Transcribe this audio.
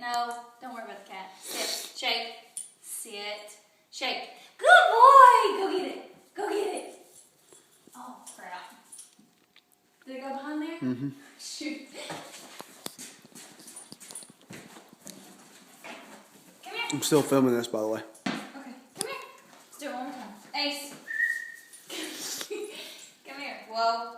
No, don't worry about the cat. Sit. Shake. Sit. Shake. Good boy! Go get it. Go get it. Oh, crap. Did it go behind there? Mm-hmm. Shoot. Come here. I'm still filming this, by the way. Okay, come here. Let's do it one more time. Ace. Come here. Whoa.